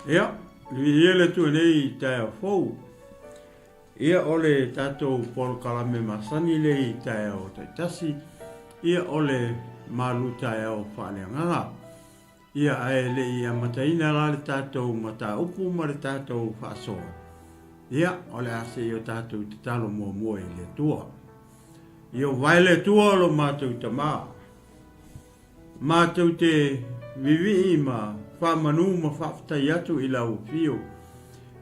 Ia, ia le tu nei tae fou. Ia ole tatou pol kalame masani le tae o taitasi. Ia ole malu tae o whaaleanganga. Ia ae le ia mataina la le tatou mata upu ma le tatou whaasoa. Ia ole ase i o tatou te talo mua mua i le tua. Ia vai le tua lo mātou tamaa. Mātou te vivi ma whamanu ma whaftai atu i lau fio.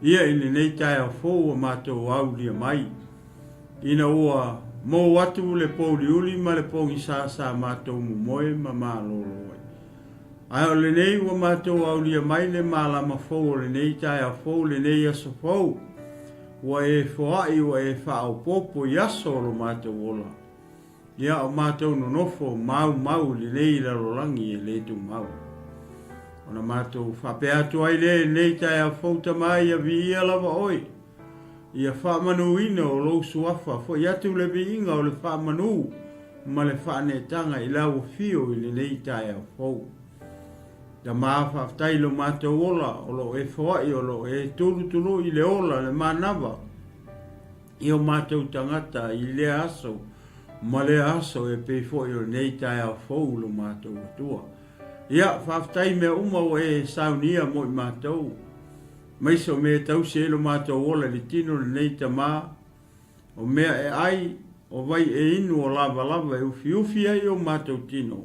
Ia i nei tae a fōua mātou au lia mai. Ina ua mō atu le pōri uli ma le pōngi sāsā mātou mumoe ma mālolo. Ai o le nei ua mātou au lia mai le mālama fōu le nei tae a fōu le nei aso fōu. Ua e whaai ua e whaau pōpo i aso lo mātou ola. Ia o mātou no nofo mau le nei lalolangi e le tu mau. Ona mātou whape atu ai le nei tae a fauta mai a vi ia lava oi. Ia whamanu ina o lou suafa fo i atu le vi inga o le whamanu ma le whane tanga i lau fio i le nei tae a fau. Da maa whaftai lo mātou ola o lo e whawai o lo e tulu i le ola le mānawa. I o mātou tangata i le aso ma le aso e peifo i o nei tae a fau lo mātou atua. Ia, whaftai mea uma o e saunia mo i mātou. Maiso mea tau se elo mātou ola li tino le nei tamā. O mea e ai, o vai e inu o lava e ufi ai o mātou tino.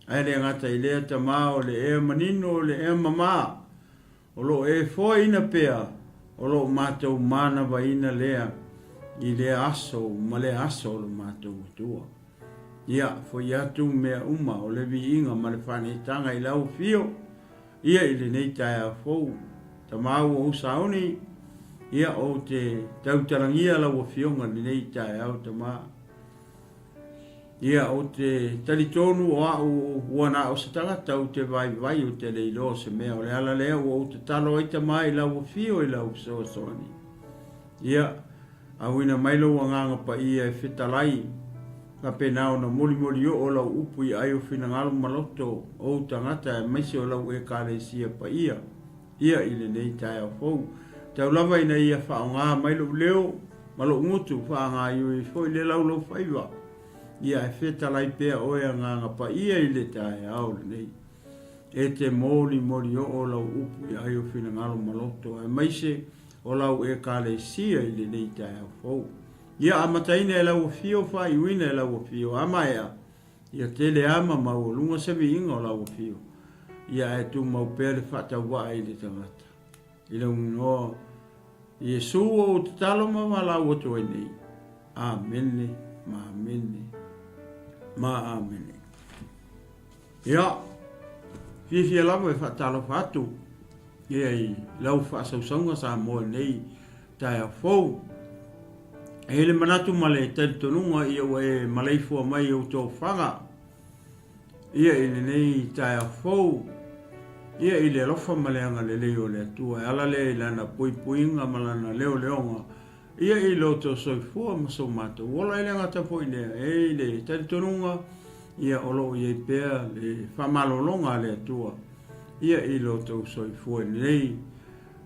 Ai le ngata i lea tamā o le ea manino o le ea mamā. O lo e fo ina pea, o lo mātou mana wa ina lea. I lea aso, ma lea aso o lo mātou tua. Ia, fo i atu mea uma o le vi inga ma le whane tanga i lau fio. Ia i le nei tae a fou. Ta mau o saoni. Ia o te tautarangia lau a fionga le nei tae au ta maa. Ia o te talitonu o au uana o satanga tau te vai o te leilo se mea o le ala lea o te talo ai ta maa i lau a fio i lau soa soani. Ia, au ina mailo wanganga pa ia e whitalai. Ka pena ona moli o lau upu i ai o whinangalo maloto o tangata e maisi o lau e kāre sia pa ia. Ia i le nei tae au fau. Tau lava ina ia whao ngā mailo leo, malo ngutu wha ngā iu i fo i le lau lau whaiwa. Ia e whetalai pea oea ngā pa ia i le tae au le nei. E te moli o lau upu i ai o whinangalo maloto e maisi o lau e kāre sia i le nei tae au fau. Ia amataina e lau fio whai uina e lau fio amaea. Ia tele ama mau lunga sevi inga o lau fio. Ia e tu mau pere whata waa i le tangata. Ila ungoa. Iesu o te talo ma lau atu e nei. Amene, ma amene, ma amene. Ia, fia lava e whatalo whatu. Ia i lau whasausaunga sa moe nei tae a fau. E le manatu ma le talitonunga ia ua e maleifua mai o tō whanga. Ia i le nei tae a fau. Ia i le lofa ma le anga le leo le atua. E ala le lana puipuinga ma lana leo leonga. Ia i lo tō soifua ma so mata. Wola i le ngata po i lea. E le talitonunga ia olo i e pea le whamalolonga le atua. Ia i lo tō soifua i nei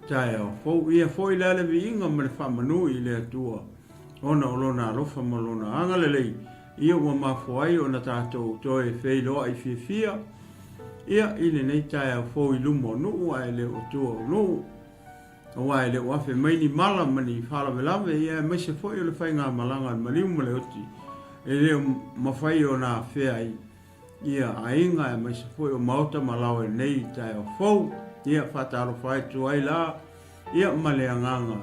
tae a fau. Ia fo i le vi inga ma le whamanu i le atua. Ona olona alofa malona anga lelei. Ia ua mafuai o na tātou toe wheiloa i fia. Ia i le nei tae a fōi lumo nuu a ele o tua o nuu. O a ele o afe maini mala mani whalawelawe. Ia maise fōi o le whai ngā malanga maliu male oti. E leo mawhai o nā whea i. Ia a inga e maise fōi o maota malawe nei tae a fōu. Ia whataro whai tuai la. Ia male anganga.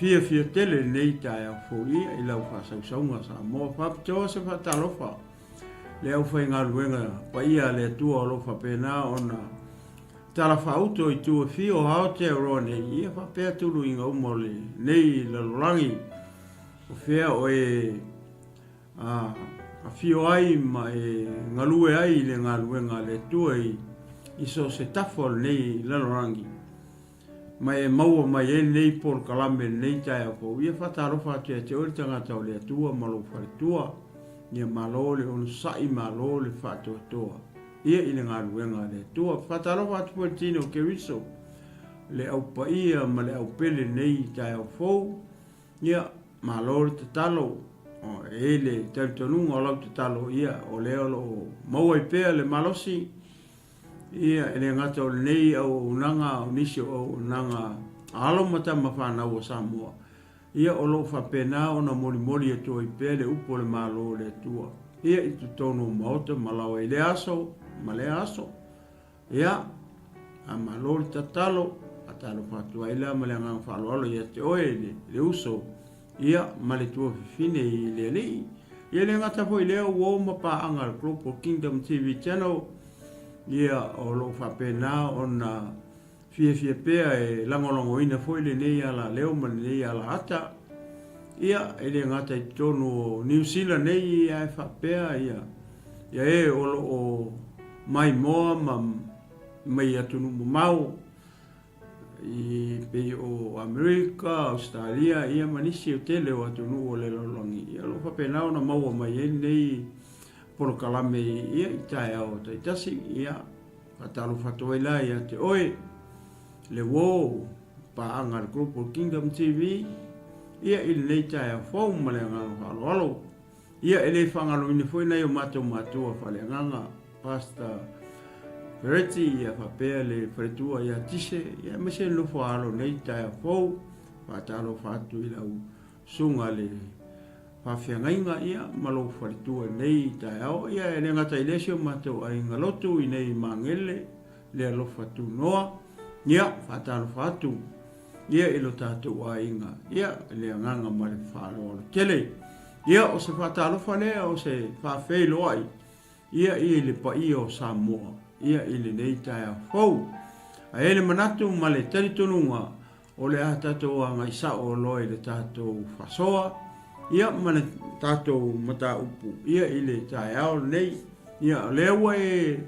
Fia tele nei tae au fōu ia i lau whasausaunga sa mō whapitoa se whatalofa. Le au whai ngā luenga pa ia le tua o lofa pēnā ona tala whauto i tua fio hao te aroa nei ia whapea tulu inga umole nei lalolangi. O whea o e a fio ai ma e ngalue ai le ngā luenga le tua i so se tafol nei lalolangi. Mai e maua mai e nei por kalame nei tae a kou. Ia whatarofa atu e te ori tangata o le atua malo wharitua. Ia malo le ono sai malo le whatu atua. Ia i le ngā ruenga le atua. Whatarofa atu po tino ke riso. le au paia ma le au pele nei tai au fou ia ma lo te talo o ele te tonu o lo te talo ia o le o mau ai pe le malosi ia ele ngata o nei au nanga o nisi o nanga alo mata mafana o Samoa ia o lo fa pena o na moli e to i pe le upo le malo le tua ia i tu tonu maota malau e le aso ma le aso ia a malo te talo a talo fatu ai la ma le nganga fa lo ia te oe le uso ia ma le tua fine i le lei ia le ngata po i leo uo ma pa anga le Global Kingdom TV channel ia o lo fa pena o na fie pea e langolongo ina foi le nei ala leo ma le nei ala ata ia ele ngata i tonu New Zealand nei ia e fa pea ia e o mai moa ma mai atunu mau i pe o Amerika, Australia, ia manisi o tele o atunu o le lolongi. Ia lo fa pena ona mau mai nei polo kalame ia i tae au tai tasi ia fatalo fatoi la ia te oe le wo pa anga le Global Kingdom TV ia i le tae au fau ma le nganga alo ia ele fangalo ina foi nei o matou matua fa le nganga pasta Reti ia whapea le wharetua ia tise, ia mese no whaalo nei tae a fau, whaatalo whaatu i lau sunga le whawhiangainga ia, malo wharetua nei tae au, ia e le ngata i lesio matau a inga lotu i nei mangele, le alo whatu noa, ia whaatalo whaatu, ia ilo tātou a inga, ia le anganga ma le whaalo alo tele, ia o se whaatalo whanea o se whawhei loai, ia i le pa i o Samoa, ia ili nei tae a fau. A ele manatu ma le taritonunga o le a tatou a ngai sa o loe le tatou whasoa, ia ma le tatou mata upu, ia ili tae ao nei, ia lewa e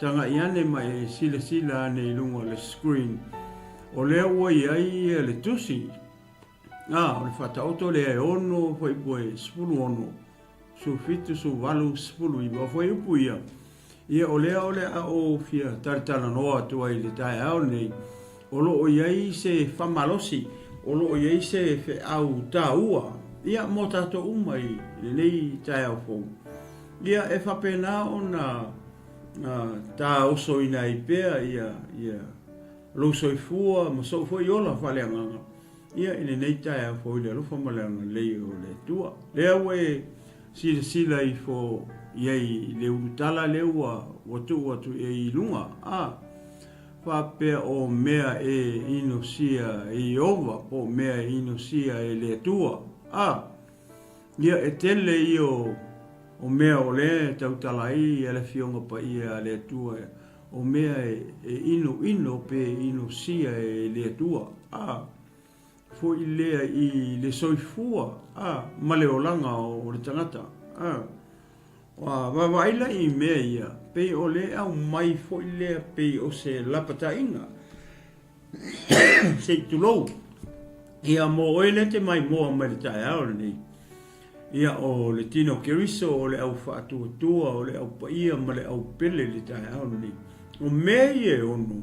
tanga iane ma e sila ane ilunga le screen, o lewa i ai le tusi, o le whataoto le e ono, fai poe spulu ono, su fitu su walu spulu iwa, fai upu ia, ia o lea a o fia taritana noa tua i le tae au nei, o lo o iai se whamalosi, o lo o iai se fe au tā ua, ia mo tato umai le nei tae au fau. Ia e whapena o na tā oso ina i pēa, ia lo soifua, ma soifua i ola whaleanganga, ia i le nei tae au fau i le alufa maleanga lei o le tua. Lea ue sila i fo iai le utala le watu e ilunga whapea o mea e inosia e ova po mea e inosia e le tua ia e tele i o mea o le tautala i e le fionga pa i a le tua o mea e ino pe inosia e le tua fo i lea i le soifua ma le olanga o le tangata wa ila i mea ia, pei o le au mai fo i lea pei o se lapata inga. Se tulou. Ia mo oele te mai moa mai le tae ao nei. Ia o le tino keriso o le au whaatua o le au paia ma le au pele le tae ao nei. O mea i e ono.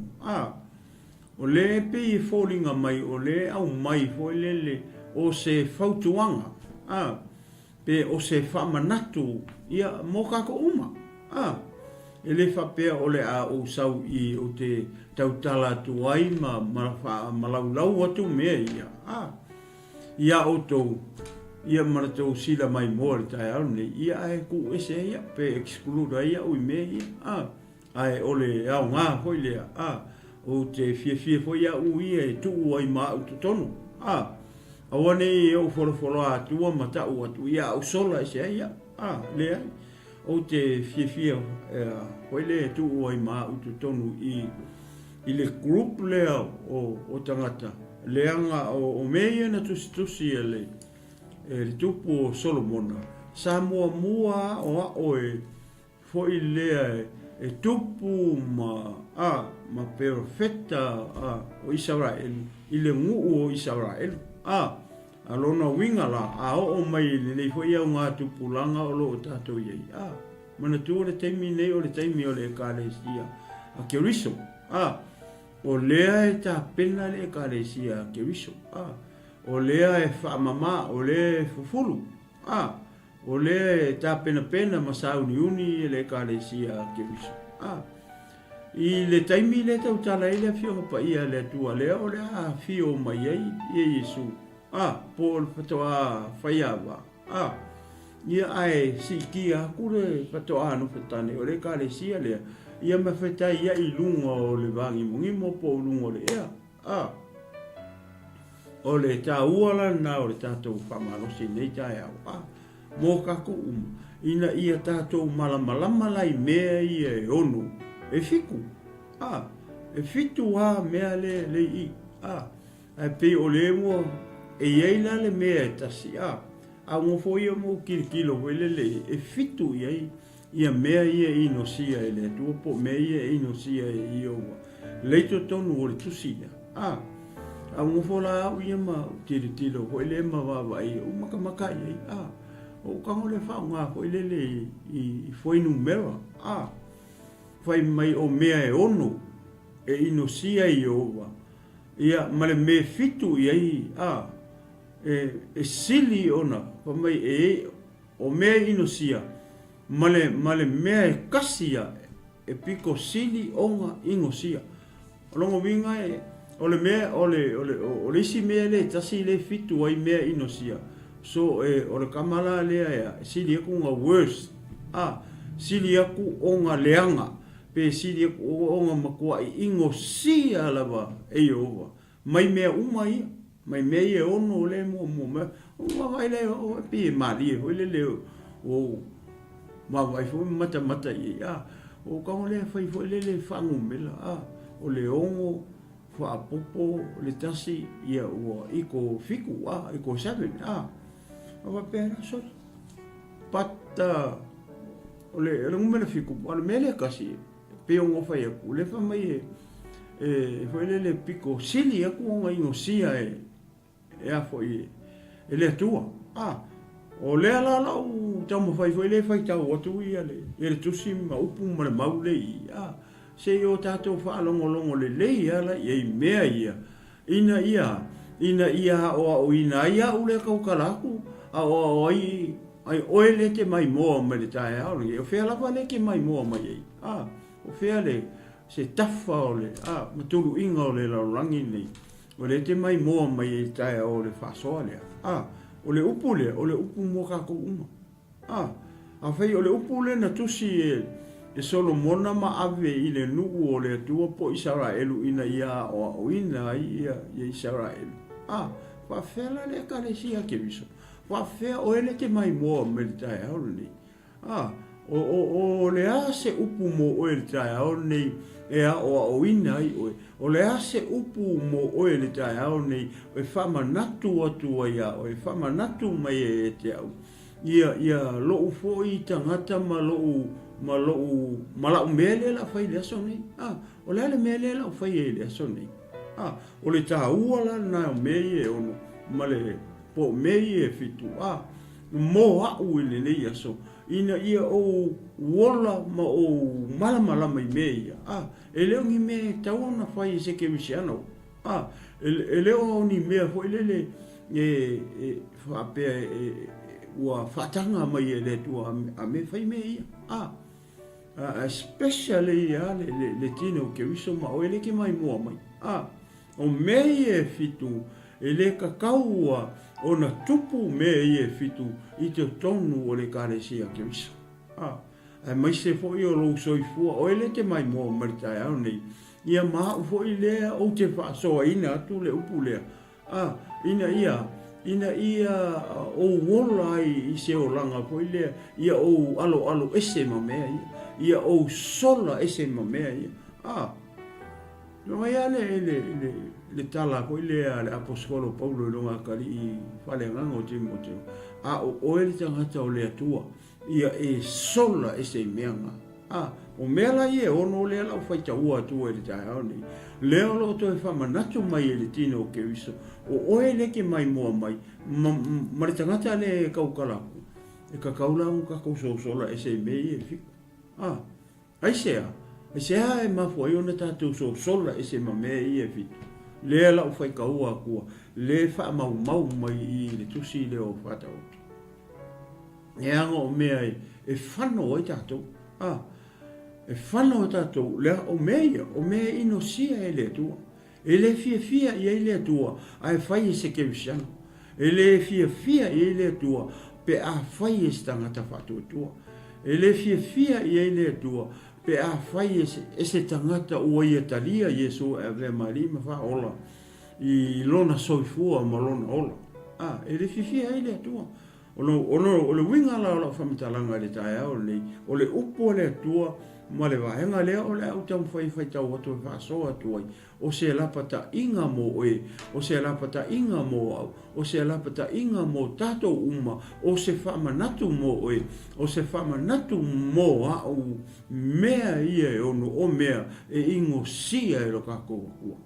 O le pei fōlinga mai o le au mai fo i le o se fautuanga. Pe o se whamanatu ia mo kako uma. E le whapea o le a o sau i o te tautala tu ai ma laulau atu mea ia. Ia o tau, ia maratou sila mai moa le tae au nei, ia e ku ese ia, pe excluda ia ui mea ia. Ai o le au ngā hoi lea, o te fie foi ia ui e tuu ai maa utu tonu. Awane i au wholofolo atua matau atu ia au sola ese ia. Lea. O te fie hoi le tuu ai maa utu tonu i le group lea o tangata. Leanga o mea na tusi e le tupu o Solomona. Sa mua o e foi lea e tupu ma perfecta o Israel. I le nguu o Israel. Alona winga la, o mai le foi au ngā tupulanga o lo o tātou iei. Mana tu o le taimi nei o le taimi o le ekalesia. A Keriso. o lea e tapena le ekalesia ke viso o lea e whaamama o lea e fufulu o lea e tapena pena masauni uni e le ekalesia ke viso i le taimi le tau tala i le fio pa ia le tua lea o lea fio mai ai i Yesu po le patoa whaiawa ia ai si kia kure patoa no petane o le ekalesia lea ia mawhetai ia i lunga o le vangi mungi mo po lunga le ea o le tā uala na o le tātou whamanosi nei tae au mō kako ina ia tātou malamalama lai mea ia e onu e fiku e fitu mea le i e pe o le mua e ieila le mea e tasi a ngofo ia mo kirikilo le e fitu iai ia mea ia ino sia e le tua po mea ia ino sia e iowa leito tonu o le tusia a ngofo la au ia ma kirikilo ho ele ma wawai o makamaka iai o kango le whaunga ho ele i foinu mera fai mai o mea e ono e ino sia i iowa ia male me fitu iai e sili ona pa mai o mea ino sia male mea e kasia e piko sili onga ingo sia longo winga o le mea o le isi mea le tasi le fitu ai mea ino sia so o le kamala lea sili aku nga worst sili aku onga leanga pe sili aku onga makua ingo sia lava e ova mai mea umai mai mea e ono le mo vai le o pi mali o le o ma vai fo mata i o ka le fai le fangu mela o le ongo fa popo le tasi ia o iko fiku iko seven va pena so pata o le ngumela fiku o le mele kasi pe ongo fai ku le fa mai foi le pico sili aku nga ingo sia a foi ele tua o le ala o tamo fai foi le fai tau atu ia le tusi ma upu ma le maule se yo tato fa longo le ala ia mea ia ina ia o ina ia ule kau kalaku o ai oele te mai mo ma le tae au o fe ala vale ke mai mo mai o fe ale se tafa o le matulu inga o le laurangi nei o le te mai mo mai tae o le fasoa lea o le upu mo kako uma a fai o le upu le na tusi e Solomona ma ave i le nuu o le tua po Israelu ina ia o ina ia Israelu fa fela le kalesia ke viso fa fe o ele te mai mo me tae au nei o le ase upu mo o le tae au nei o ina i o le ase upu mo o le tae au nei o fama natu atu ia o fama natu mai e te au ia lo ufo i tangata ma la mele la fai le soni o le mele la fai le soni o le taua la na me e ono ma le po me e fitu mo au le le ia so ina ia o wola ma o mala mai meia ele ngi me tauna fai se ke misiano ele o ni me foi le fa pe wa fatanga mai ele tu a me fai meia especially le tino ke viso ma o ele ke mai mo mai o me fitu ele kakaua ona tupu me e fitu i te tonu o le kalesia ke viso mai se foi o lo soifua o ele te mai mo maritae au nei ia ma foi lea o te whaasoa ina atu le upu lea ina ia o wola i se o langa foi lea ia o alo ese ma mea ia o sola ese ma mea ia no ia le tala ko le apostolo Paulo lo ngakali i fale ngango Timoteo o ele tangata o le atua ia sola ese meanga o mela ia ono le la fai ua tu ele ta oni le lo to fa manatu mai ele tino ke viso o ele ke mai mo mai ma tangata le kaukala e ka kaula un ka ko sola ese me e fi ai sea e se ha e mafua i ona tātou so sola e se mame i e fitu. Lea lau fai ka ua kua, le wha mau mai i le tusi le o whata otu. E anga o mea e whano o i tātou. E whano o tātou, lea o mea ino sia e le tua. E le fia i e le tua, a e whai e se kewisano. E le fia i e le tua, pe a whai e se tangata whatu tua. E le fia i e le tua, pe a whai e se tangata ua i atalia Yesu e vea marima wha ola. I lona soifua ma lona ola. E le fia i le tua. O le winga la ola whamitalanga le tae au nei, o le upo le tua, ma le vahenga lea o le au tau whai tau atu e whaasoa tuai. O se lapata inga mo oe, o se lapata inga mo au, o se lapata inga mo tato uma, o se whamanatu mo oe, o se whamanatu mo au mea ia e ono o mea e ingo sia e lo kako wakua.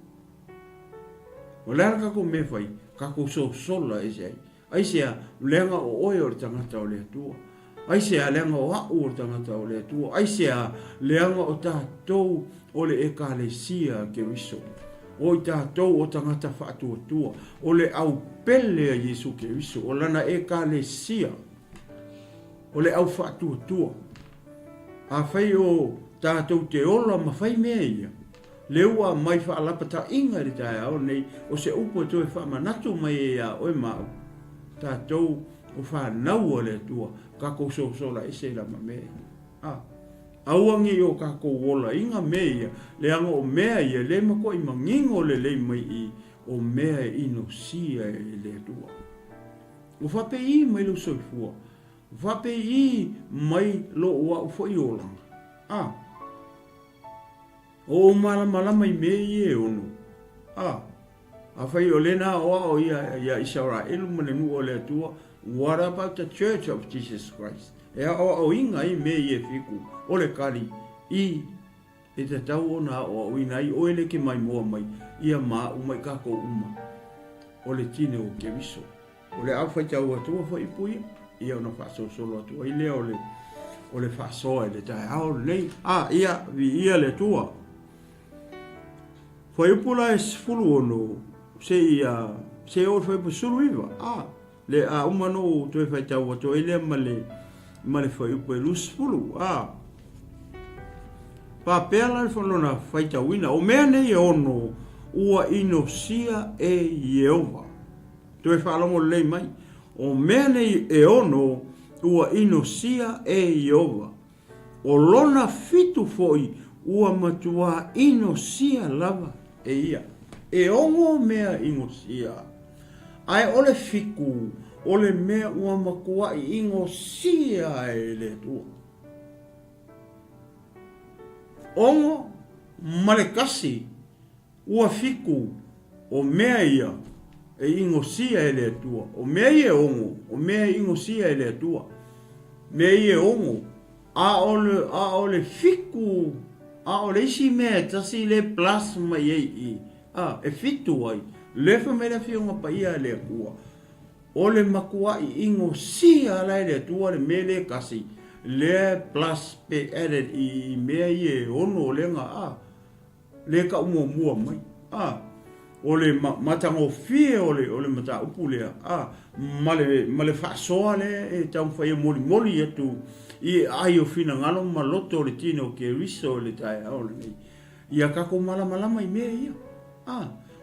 O lera kako me whai, kako so sola e sei. Ai sea lenga o oe o le tangata o le atua. Ai sea lenga o au o le tangata o le atua. Ai sea lenga o tātou o le ekalesia ke wiso. O i tātou o tangata whaatua tua. O le au pele a Yesu ke wiso. O lana ekalesia. O le au whaatua tua. A whai o tātou te ola ma whai mea ia. Leua mai whaalapata inga ri tae au nei. O se upo toi whaamanatu mai e a oe mau. Tātou o whanau o le tua. Kako sola e se la ma mea. Auangi o kako wola inga mea, le anga o mea ia, le mako i mangingo le mai i, o mea ino sia e le tua. O whape i mai lo soifua, o whape i mai lo ua ufo i olanga. O malama i mea i e ono. A whai o lena o ia Israel manenu o le tua, what about the Church of Jesus Christ? E o inga i me i e fiku, o le kari, i e te tau o na o ina i o ele ke mai moa mai, ia maa umai kako uma, o le tine o ke viso. O le au whai tau atua whai puia, ia ona whaso solo atua, i lea o le whasoa e le tae ao nei, ia le tua. Whai upula e sifuru ono, se o whai pasuru iwa, le a umano to e whai tau atua, i lea ma le whai upo e lusfulu, pa pēla le whanona whai tauina, o mea nei e ono, ua ino sia e Yehova. To e whalongo lei mai, o mea nei e ono, ua ino sia e Yehova. O lona fitu foi, ua matua ino sia lava e ia. E ongo mea ino sia. Ai ole fiku, ole mea ua makua i ingo sia e le tua. Ongo malekasi ua fiku o mea ia e ingo sia e le tua. O mea ia ongo, o mea ingo sia e le tua. Mea ia ongo, a ole fiku, a ole isi mea tasi le plasma i. E fitu ai, lefa me le fionga pa ia le kua. O le makua i ingo sia lai le tua le mele kasi. Le plus pe added i mea i ono lenga le ka mua mai. O le matango fie o le mata upu lea. Ma le whaasoa le e tau whaia moli etu i ai o fina ngalo ma loto le tino ke riso le tae au le nei. Ia kako malama i mea ia.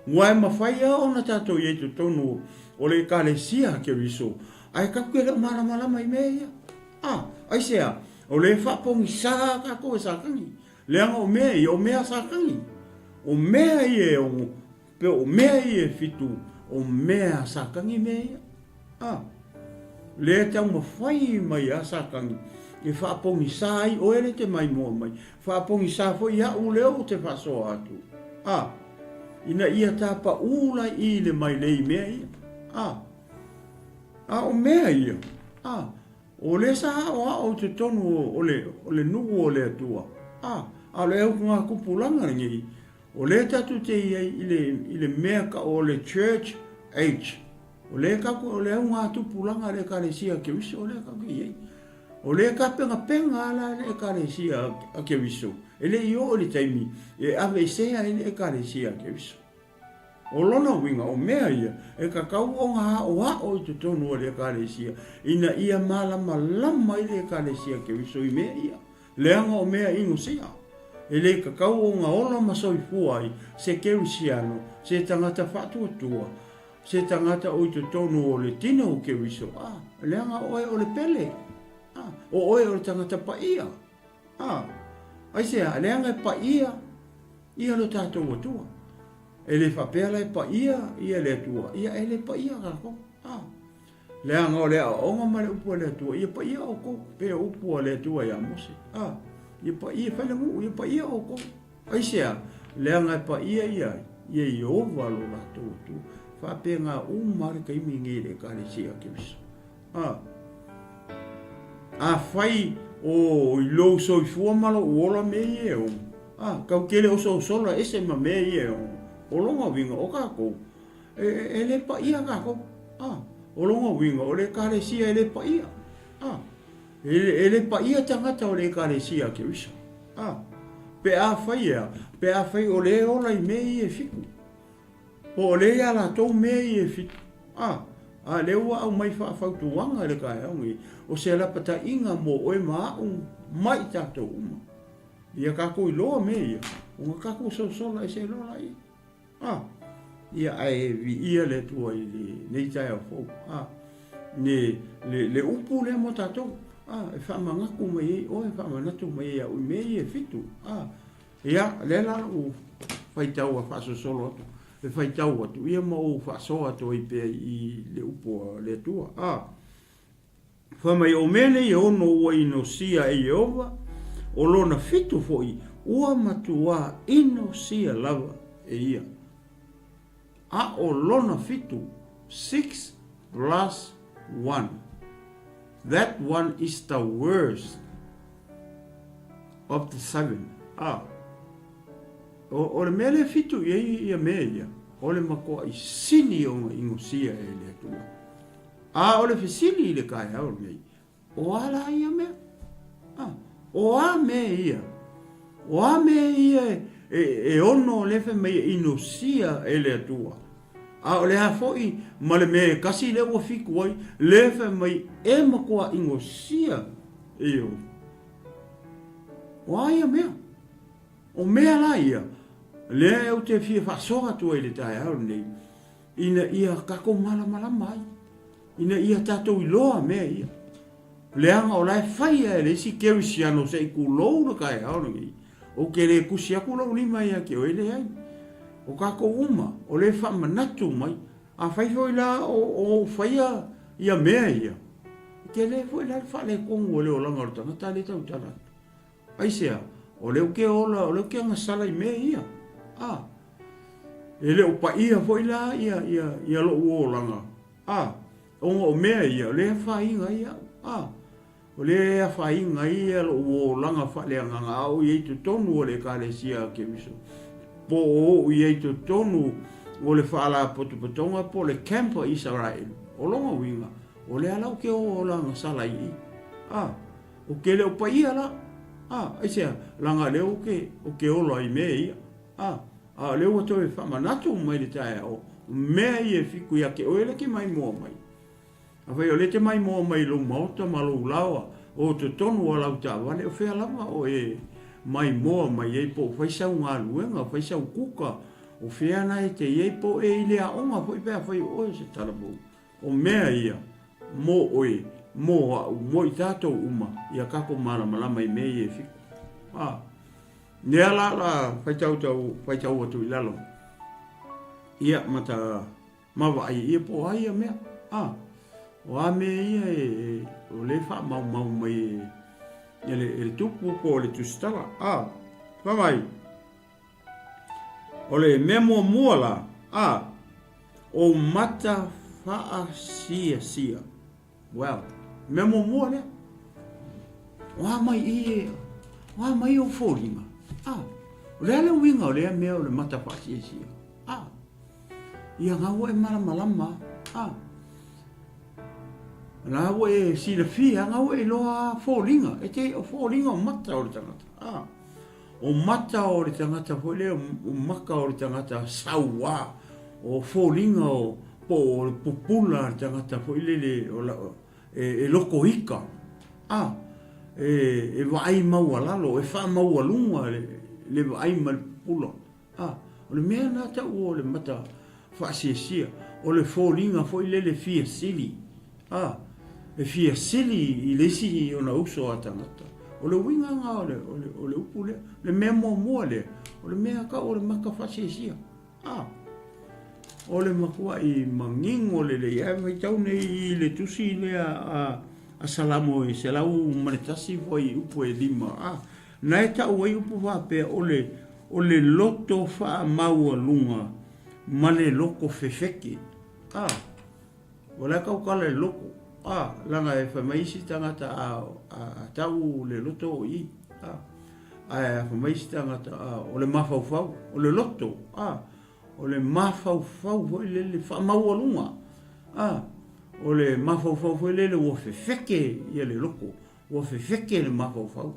Wai mawhaia o na tato i etu tonu o le kalesia ke riso. Ai kako ke malama i mea ia. Ai sea, o le whapongi sa kako e sakangi. Leanga o mea sakangi. O mea i e ongo, pe o mea i e fitu, o mea sakangi mea ia. Le tau mawhai mai a sakangi. E whapongi sa ai, o ele te mai mua mai. Whapongi sa fo ia u leo te whasoa atu. Ina ia tapa ula i le mai lei mea ia. O mea ia. O le sa o te tonu o le nugu o le atua. A le au ngā kupulanga ringi. O le tatu te i le mea ka o le church age. O le kaku o le au ngā tupulanga le kalesia ke wisi o le kaku iei. O le ka penga ala le ekalesia a ke viso. Ele io le taimi e ave sea ele ekalesia ke viso. O lona winga o mea ia e ka kau o ngā o i te tonu o le ekalesia. Ina ia malama i le ekalesia ke viso i mea ia. Leanga o mea ingo sia. Ele ka kau o ngā ola masoi fuai se keusiano, se tangata whatu atua, se tangata o i te tonu o le tino o ke viso. Leanga oe o le pele. O oe o le tangata paia. Aisea, leanga e paia, ia lo tātou atua. Ele whapea lai paia, ia le atua. Ia ele paia kako. Leanga o lea onga mare upua le atua. Ia paia o ko, pea upua le atua ia mose. Ia paia whalengu, ia paia o ko. Aisea, leanga e paia ia i ova lo tātou atua. Whapea ngā umare ka imi ngere ka le sia ke viso. A fai o i lo so i fua malo ola me ie o. Kau kele o so sola ese ma me ie o. O longa winga o kako. E le pa ia kako. O longa winga o le kare sia e le pa ia. E le pa ia tangata o le kare sia ke viso. Pe a fai o le ola i me ie fiku. O le ala tau me ie fiku. Le ua au mai whaafautuanga le kai aungi. O se lapata inga mo oe maau mai tato uma. Ia kako i loa me ia. O nga kako sola e se loa ia. Ia ai vi ia le tua i nei tai au fau. Le upu le mo tato. E whamangaku mai ei. O e whamanatu mai ia. Ui me ia fitu. Ia le la u whaitau a whaso solo atu. E whaitau atu. Ia mo u whaso atu i pe i le upu le tua. Whamai o mele i ono ua ino sia e Jehova, o lona fitu foi, ua matua ino sia lava e ia. O lona fitu, 6 plus 1. That one is the worst of the 7. O le mele fitu ia mea ia. O le makoa i sini o ingo sia e le atua. O le fesili i le kai au mei. O ala ia mea. O a mea ia. O a mea ia e ono lefe mei inosia e le atua. O le hafoi ma le mea kasi le ua fiku ai lefe mei e makoa inosia e o. O a ia mea. O mea la ia. Le au te fia whasoa tua i le tai au nei. Ina ia kako mala mai. Ina ia tātou i loa mea ia. Leanga o lai whaia e le si keu siano se i kulou na kai aonangi. O ke le kusi aku lau lima ia ke o ele ai. O kako uma, o le whamanatu mai. A whaifo i la o whaia ia mea ia. Ke le fo i la whale kongu o le o langa o tangata le tau tala. Aisea, o leo ke ola, o leo ke angasala i mea ia. E leo pa ia fo i la ia lo uo langa. O mea ia, le whainga ia. O le whainga ia lo uo langa whale nganga au i eitu tonu o le kare sia ke miso. Po o i eitu tonu o le whala potupotonga po le camper Israel. O longa winga. O le alau ke o langa sala i. O ke leo pa ia la. Aisea, langa leo o ke ola i mea ia. Leo ato e whamanatu mai le tae o mea i e fiku ia ke oele ke mai mua mai. Awhai o le te mai mua mai lo maota ma lo lawa o te tonu a lau tāwane o whea lama o e mai mua mai e po whaisau ngā luenga, whaisau kuka o whea na e te e po e ilea onga whai pēa whai oe se tarabu. O mea ia, mo oe, mo i tātou uma, ia kako malama i mea i e fiku. Nea la whaitau atu i lalo. Ia mata mawa ai ia po ai a mea. O a mea ia o le wha mau mai e le tupu po le tustala. Whamai. O le mea mua la. O mata wha sia. Well, mea mua lea. O a mai ia. O a mai o fōringa. O lea le winga o lea mea o le mata wha sia. Ia ngau e malama. na o e sila fia nga o e loa fōlinga e te o fōlinga o mata o le tangata o mata o le tangata foi le o maka o le tangata saua o fōlinga o po o le pupula le tangata foi le e loko ika e vai maua lalo e wha maua lunga le vai ma le pupula o le mea na ta o le mata whaasiesia o le fōlinga foi le fia sili e fia sili i lesi o na uso a tangata o le winga nga o le upu le mea mua le o le mea ka o le maka whaasiesia o le makua i mangingo le ia mai tau nei i le tusi le a salamo i se lau manetasi foi upu e lima na e tau ai upu wapea o le loto wha maua lunga ma le loko fefeke o le kaukala le loko langa e whamaisi tangata a tau le loto i a whamaisi tangata o le mafaufau o le loto o le mafaufau foi le whamaua lunga o le mafaufau foi le ua fefeke ia le loko ua fefeke le mafaufau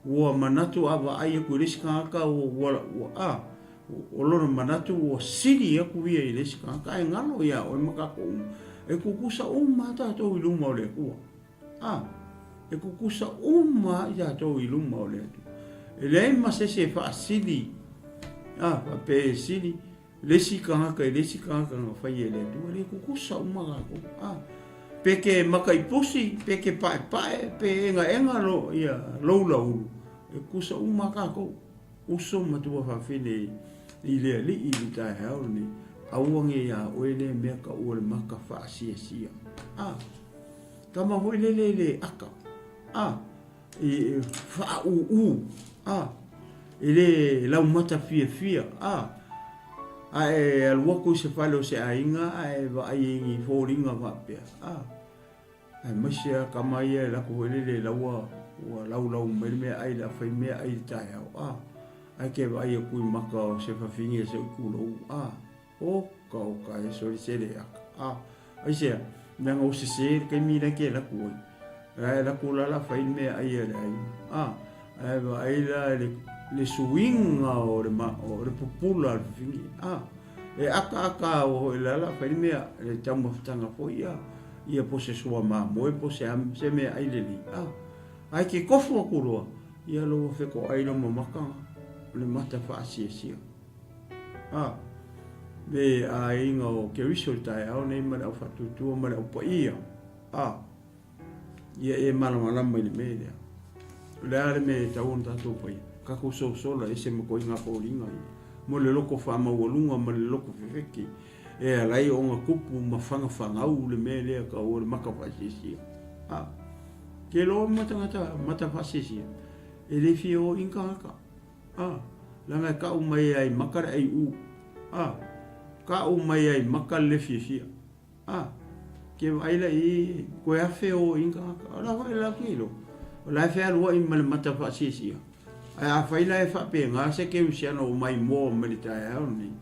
ua manatu awa ai aku resi kanga o lona manatu ua siri aku ia i resi kanga e ngalo ia o makako e kukusa uma tātou i luma o le kua e kukusa uma i tātou i luma o le atu e le masese whaasiri pe siri lesi kanga nga whai e le atu le kukusa uma kako peke maka i pusi peke pae pe enga lo ia loula ulu e kusa uma kako uso matua whawhine i lea li i tai hao ni auange ia oele mea ka ua le maka whaasia kama hoi le aka i whaau i le lau mata fia e aluako i se whale o se ainga e wa ingi fōringa wapea e maisia kama ia lako hoi le laua ua lau mea ai la whai mea ai tai hao ai ke wa ia kui maka o se whawhingi e se ukulou oka e sori sere aka ai sea mea ngau se sere kai mira ke la kui la kula la whai mea ai e ai wa ai la le suinga o le pupula le whawhingi e aka o la whai mea le taumawhtanga po ia po se sua mamo e po se mea ai le li ai ke kofu a kurua ia lo wheko ai no mamakanga le mata whaasiesia me a inga o ke riso tai au nei mana au whatutua mana au pa ia ia e mana mai le mea le are me taun tatou pa ia kako sola e se mako inga pōringa mo le loko whamaualunga ma le loko whewheki e alai o ngā kupu ma whangau le mea lea ka o le maka whaasiesia ke lo mata whaasiesia e le fia o inka haka langa ka umai ai makara ai ka umai ai makara le fia ke vai la i ko e afe o inga ala vai la kilo la fe alua i mal mata whaasiesia a fai la e whapenga se ke usiano o mai mo meditai au ni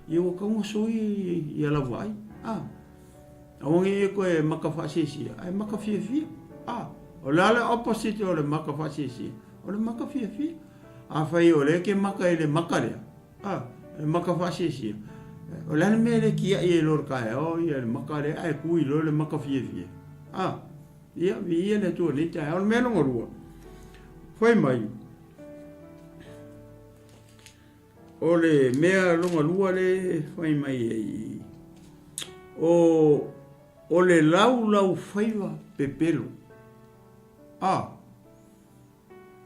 i o ka soi i ala vai awangi e ko e maka whaasiesia ai maka fia o la opposite o le maka whaasiesia o le maka fia a fai o le ke maka e le makarea e maka whaasiesia o le me le kia i e lor kai o i le makarea ai kui lo le maka fia ia vi le tu ni tai o me longa rua foi mai o le mea longa rua le foi mai o le lau faiva pepelo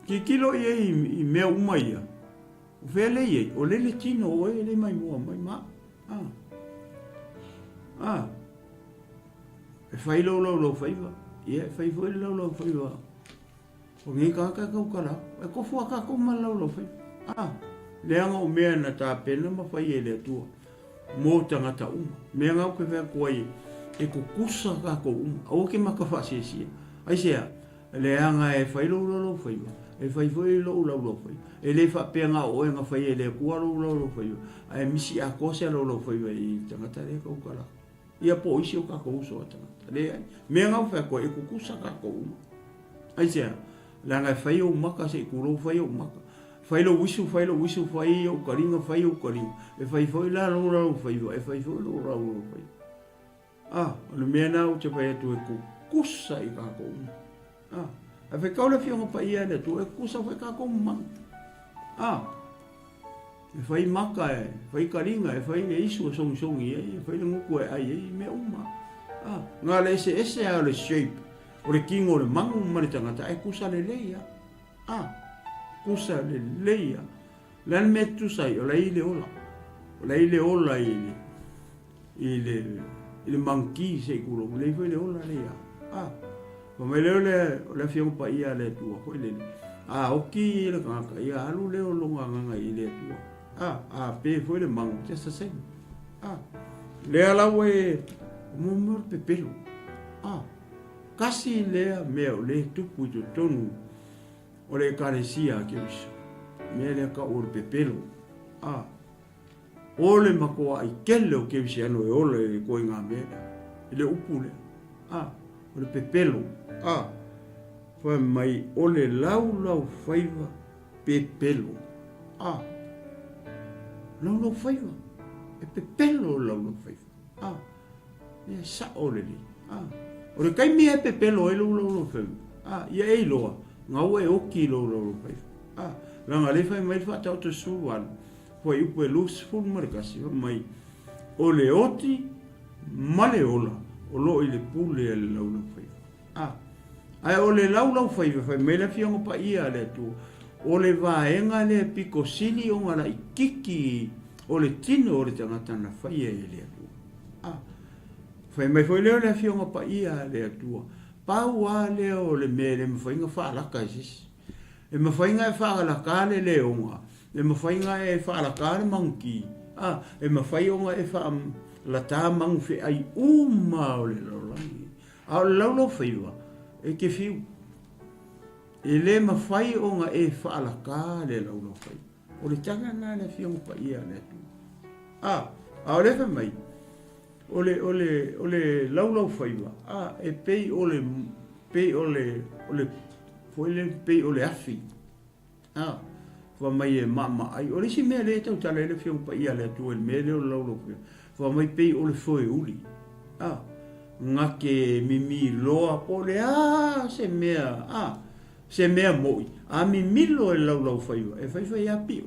ki kilo i mea umaia o vele i o lele tino o e le mai mua mai ma e fai lau faiva ia e fai foi lau faiva o ngi kaka kaukala e kofu a kako ma lau faiva leanga o mea na tā pena ma fai e le atua mō tangata uma mea ngau ke vea kuai e kukusa kako uma au ke maka whaasiesia ai sea leanga e fai lau faiva e fai foi lau fai e le fa penga o nga fai e le kua lau fai ai misi a kose lau fai i tangata le kaukala ia po isi o kako uso ata le me ngau fa ko e kukusa kako ai sia la nga fai o maka se kulo fai o maka fai lo wisu fai o karinga e fai la lo fai e fai lo fai le me na o te fai tu e kukusa i kako a fai kaula fi o pa ia le tu e kusa fai kako man e fai maka e fai karinga e fai le isu song e fai le nguku e ai me uma nga le ese a le shape o le kingo le mangu mani tangata e kusa le leia kusa le leia lan me tu sai o le ile ola ile manki se kulo le fai le ola leia ma me le fiong pa ia le tu ko le oki le ka ia alu le o longa nga ile tu pe foi le mangu just the same le ala we mo pepelo kasi le me le tupu tu tonu o le karesia ke wiso me le ka o pepelo o le mako ai kele o ke wiso no e o le ko inga me le upule o le pepelo fa mai o le lau faiva pepelo lau faiva e pepelo lau faiva e sa o le o le kai mea pepelo e lau faiva ia e loa ngau e oki lau faiva langa le fai mai fa tau te suwan foi upu e lus fun marikasi mai o le oti male ola o lo i le pule e le lau faiva ai o le lau faiva fai mai le fionga pa ia le tu o le vaenga le piko sili o ngana i kiki o le tino o le tangata na fai e le atua fai mai foi leo le fionga pa ia le atua pau a le o le mele me fai nga whaalaka isis e me fai nga e whaalaka le leonga e me fai nga e whaalaka le manki e me fai o nga e la tā mangu fe ai uma o le laulangi a o laulo faiwa e ke fiu e le mawhai o nga e whaalaka le laulo fai o le tanga nga le fionga pa ia le tu a o le mai o le laulo faiwa e pei o le foi le pei o le afi fa mai e mama ai o le si mea le tau tala le fionga pa ia le tu e mele o laulo faiwa fa mai pei o le foi uli ngake mimi loa po le se mea moi mi milo e lau faiwa e fai a pio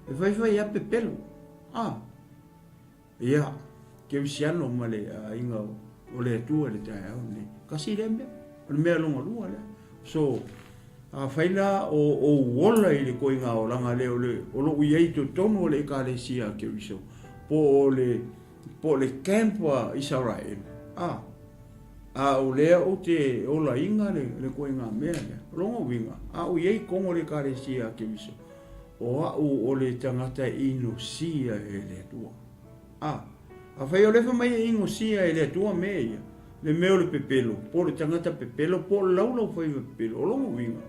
e fai a pepelo ia ke visiano male inga o le tua le tai au le kasi le mea longa lua le so fai la o wola i le koinga o langa le o lo uiei to tono le kalesia ke viso po le campa Israel o lea o te o la inga le koinga mea longa winga o iei kongo le kalesia ke viso o le tangata ino sia e le tua fai o le fa mai ino sia e le tua mea le meo le pepelo po le tangata pepelo po laulau fai pepelo o longa winga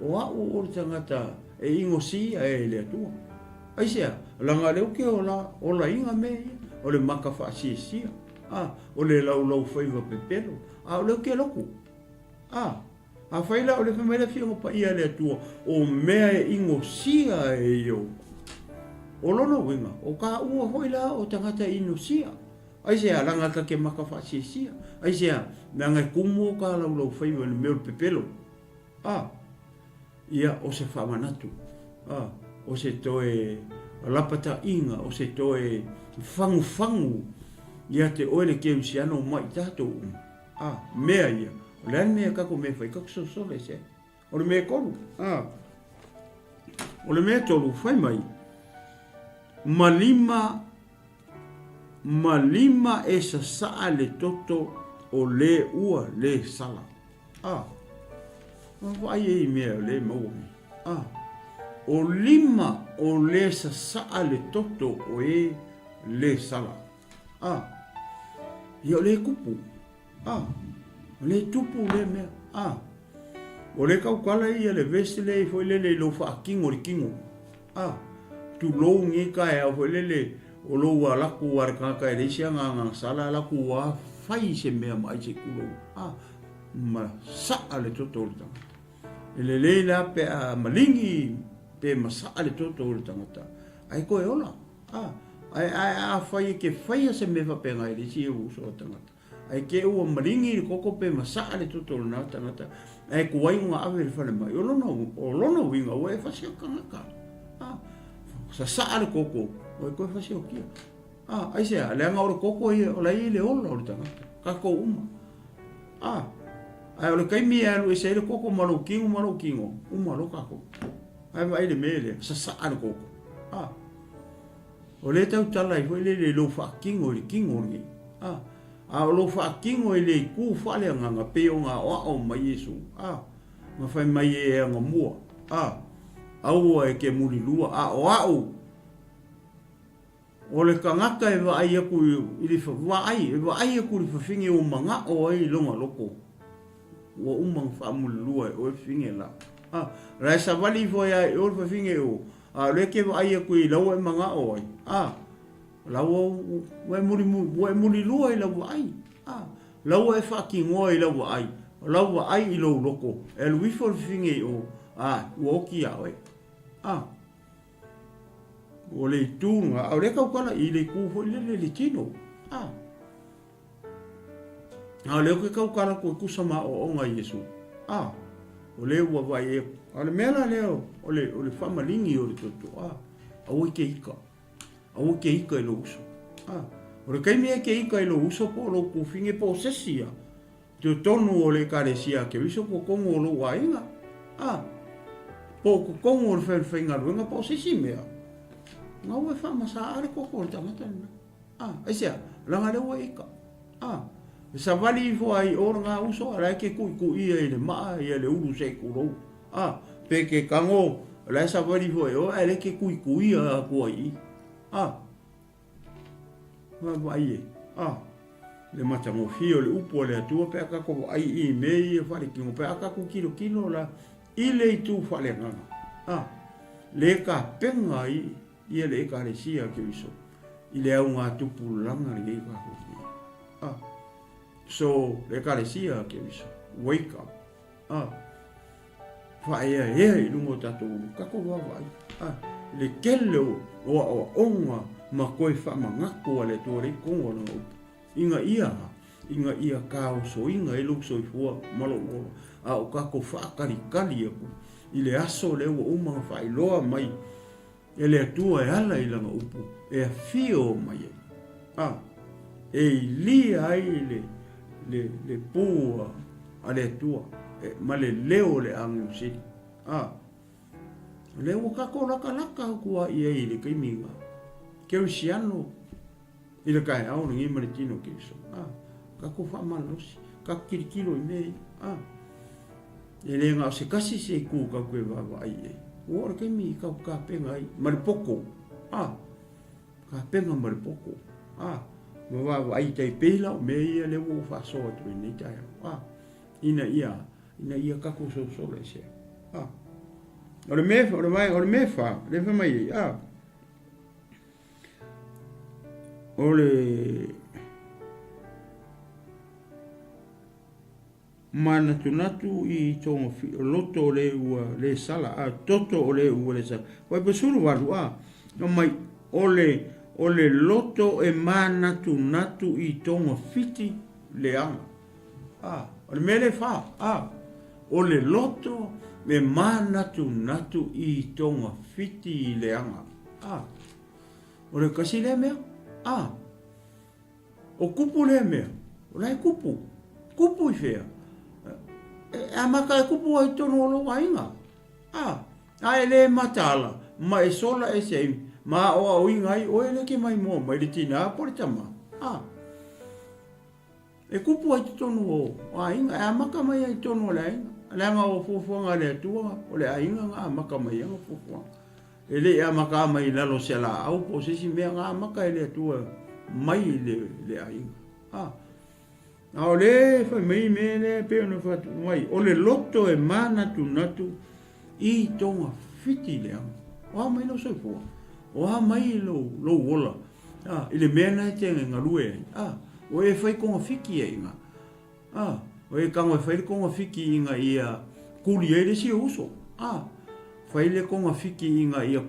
o le tangata e ino sia e le tua ai sia langa leo ke o la inga mea o le maka whaasiesia o le laulau faiva pepelo o leo ke loko whaila o le whamaila whionga pa ia le atua o mea e ingo sia e iau o lono winga o ka ua hoila o tangata ino sia ai sea langa ka ke maka whaasiesia ai sea nanga kumo ka laulau faiva le meo pepelo ia o se whamanatu o se toe lapata inga o se toe fangu ia te oele ke usiano mai tato mea ia o le mea kako me fai kako sosole se o le mea kolu o le mea tolu fai mai malima e saa le toto o le ua le sala vai e mea le maumi o lima o le saa le toto o e le sala ia o le kupu o le tupu le mea o le kaukala ia le vese le foi le lo fa kingo le kingo tu lo ngi ka e foi le o lo wa la ku war ka ka le sia nga sala la ku wa fai se mea mai se kulo ma sa ale toto tanga ele le la pe a malingi pe ma sa ale toto tanga ai ko e ola ai a fai ke fai se me fa pe ngai le si u so tanga ai ke o malingi ko ko pe ma sa ale toto na tanga ai ko wai nga ave fa le mai o lono winga o e fa se kanga sa ale koko o ko fa se o kia ai se le nga o koko i o la i le ola o tanga ka ko uma ai o le kai mi alu e se le koko malukingo uma lo ka ko ai vai le mele sa ale koko o le tau tala i foi le lo fa kingo le kingo ni o lo fa kingo le ku fa le nga pe o nga o mai Yesu ma fai mai e nga mua au e ke muri lua o o le kangaka e wa ai aku i le wa ai aku le finge o manga o ai longa loko o umang fa mul lua o finge la ra sa vali foi ai o finge o le ke wa ai aku i lawa e manga o ai lawa we muri lua i lawa ai lawa e fa ki ngo i lawa ai lawa ai i lo loko e lui for finge o o ki ai o le tunga o le kaukala i le kufo le tino le ke kaukala ko kusama o nga Yesu o le wa vai o le mela leo o le famalingi o le toto au ke ika i lo uso o le kaimi ke ika i lo uso po lo kufinge po sesia te tonu o le karesia ke viso ko kongo o lo wainga po ko kongo o le whenga ruenga po sesi mea ngau e fa masa are ko ko tangata ai sia langa le wa ika sa vali fo ai or nga uso ara ke ku ia ile ma ia le ulu se ku ro pe ke kango la sa vali fo o ale ke ku ia ko ai ma vai le mata mo fio le upo le tu pe ka ko ai i me fa le ki mo pe ka ku kilo la ile tu fa le nga le ka penga ia le ka le sia ke iso ile au nga tupu langa le ka ko so le ka le sia ke iso wake up fa ia i lungo tatu ka ko wa vai le kelo o onga ma ko fa manga ko le to le ko no inga ia ka o so inga e lu so fu malo o ka ko fa kali ko ile aso le o uma fa i loa mai ele atua e ala i langa upu e a fio mai e li ai le pua ale atua ma le leo le angu si leo kako laka kua i ai le kaiminga ke usiano i le kai au ngi maritino ke so kako fa malosi kako kirikilo i mei e le nga se kasi se ku ka kue va ai o ke mi ka penga ai maripoko ka penga maripoko mo va ai tai pela me ia le wo fa so tu ni tai ina ia ka ko so le se o le me fa mai o le mana tunatu i tonga loto le ua le sala toto o le ua le sala wai pasuru waru no mai o le loto e mana tunatu i tonga fiti le anga o le mele fa o le loto e mana tunatu i tonga fiti le anga o le kasi le mea o kupu le mea o lai kupu i fea maka e kupu ai tono lo wainga ai le matala ma e sola e sei ma o inga ai o ele ke mai mo mai le tina por tama e kupu ai tono o wainga maka mai ai tono la nga o fofonga le tua o le ainga nga maka mai nga fofonga ele maka mai la lo sela au posisi me nga maka ele tua mai le ainga o le fa mai me le pe no fa mai o le loto e mana tunatu i tonga fiti le o mai no se fo o mai lo wola ile mea na te ngalue o e fai konga fiki e inga o e kanga fai konga fiki inga ia kuli e le si uso fai le konga fiki inga ia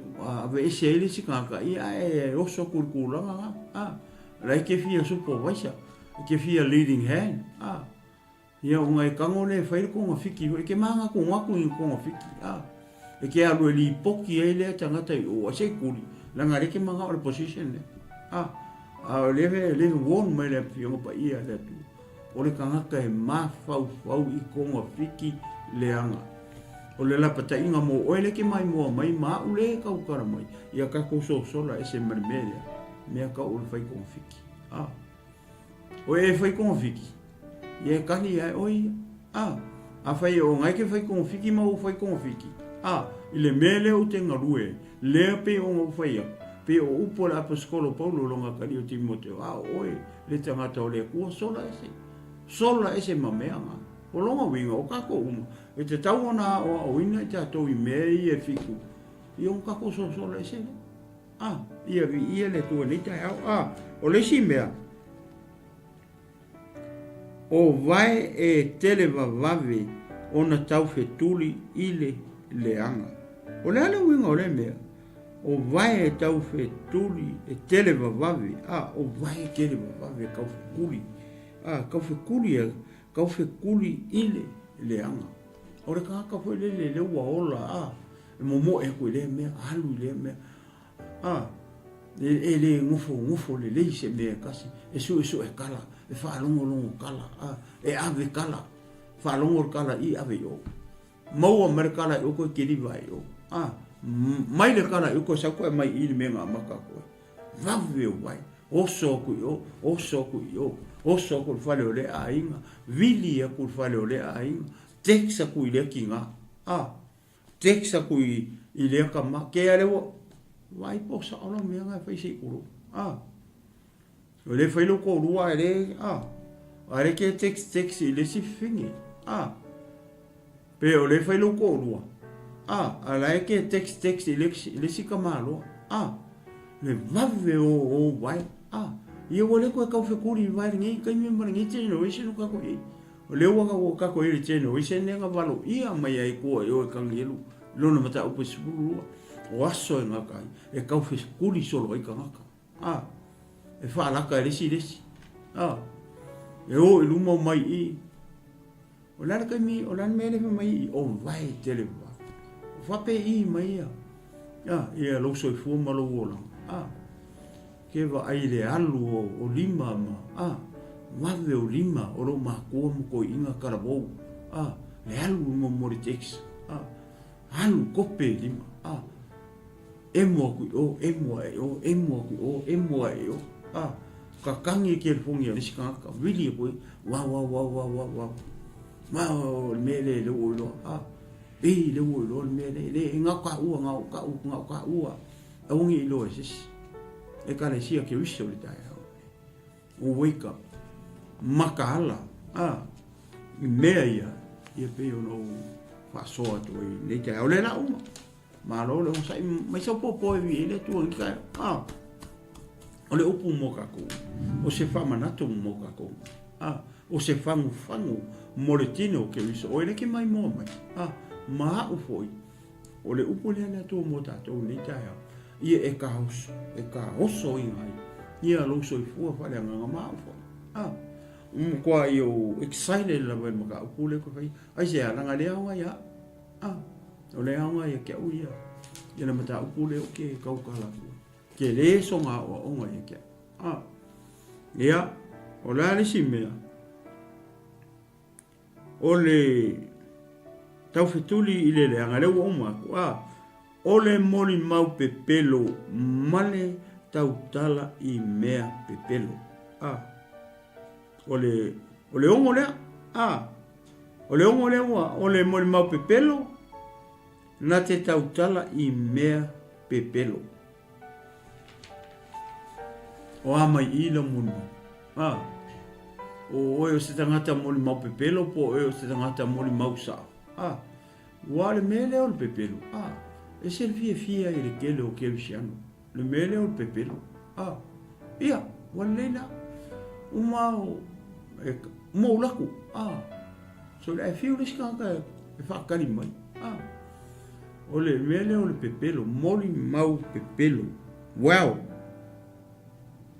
ave ese e le si kanga ia e oso kulkulanga rai ke fia supervisor ke fia leading hand ia unga e kango le fai konga fiki e ke manga ko ngaku i konga fiki e ke alu li poki e le tangata o se kuli langa le ke manga o le position le le won mai le fionga pa ia le tu o le kangaka e mafau i konga fiki le anga o le la pata inga mo o le ke mai mo mai ma ule ka ukara mai ia ka ko so sola ese mermelia mea ka o le fai konga fiki o e fai konga fiki ia kani ai oi a fai o ngai ke fai konga fiki ma o fai konga fiki ile mele o te ngarue le pe o fai pe o upo la pascolo Paulo longa kali o Timoteo oi le tangata o le kua sola ese mameanga o longa winga o kako uma e te tau ona o ina te atou I mei e fiku I on kako sola ese ia le tua ni tai o le si mea o vai e tele vavave ona tau fetuli ile leanga o le ala winga o le mea o vai e tau fetuli e tele vavave o vai e tele vavave kau fekuli kau fekuli ile leanga o le kaka foi le ua ola e momo e koe le mea alu le mea le ngufo le se mea kasi e su e kala e whaalongo kala e ave kala whaalongo kala I ave o maua mare kala o koe kiri vai o mai le kala o koe sa koe mai I le menga maka koe vave o vai o soku o fale o le a inga vili e ku fale o le a inga teksa ku I le kinga teksa ku I le kama ke ale o vai po sa ona menga fai se kuru o le fai lo ko rua ele are ke text I le si fingi pe o le fai lo ko rua ala ke text I le si kamalo le vave o vai ia wale ko ka fekuri vai ngi ka mi mar ngi te no isi no ka ko o le wa ka ko I te no isi ne nga valo ia mai ai ko o ka ngelu lo no mata o pesulu o aso nga kai e ka fekuri solo I ka nga e fa la ka lesi e o lumo mai I o la ka mi o la mele mai o vai tele va o fa pe I mai ia lo so fu malo wola ke va ai le alu o lima ma mave o lima o lo ma ko mo ko inga karabo le alu mo moritex alu kope lima emo ka kangi ke fongi ni ska ka vili ko wa ma mele le o lo le o lo mele le nga ka u aungi lo ese e kare sia ke wiso le tai o wake up makala mea ia pe no fa so to le tai o le na uma ma lo le sai mai so po vi le tu ka o le upu mo ka ko o se fa manato mo ka ko o se fangu mo le tino ke wiso o le ke mai mo mai ma u foi o le upu le na to mo ta to le tai ia e ka oso I ngai ia lo so I fua fa le nga ma fo kwa yo excited la ben maka upule ko fai ai se ala le anga ya o le anga ia ke u ia na mata upule o ke ka la ke le so nga o nga ia ke ia o la le simea o le tau fituli ile le anga le o ma ole moli mau pepelo male tautala I mea pepelo ole ongo lea ole ongo lea ole moli mau pepelo na te tautala I mea pepelo o ama I la munu o oe o se tangata moli mau pepelo po oe o se tangata moli mau sa wale mele o le pepelo e se fia I le kele o ke visiano le mele o pepelo ia waleila umau mo laku so le fiu le skaka e whakari mai ole mele ole pepelo moli mau pepelo wow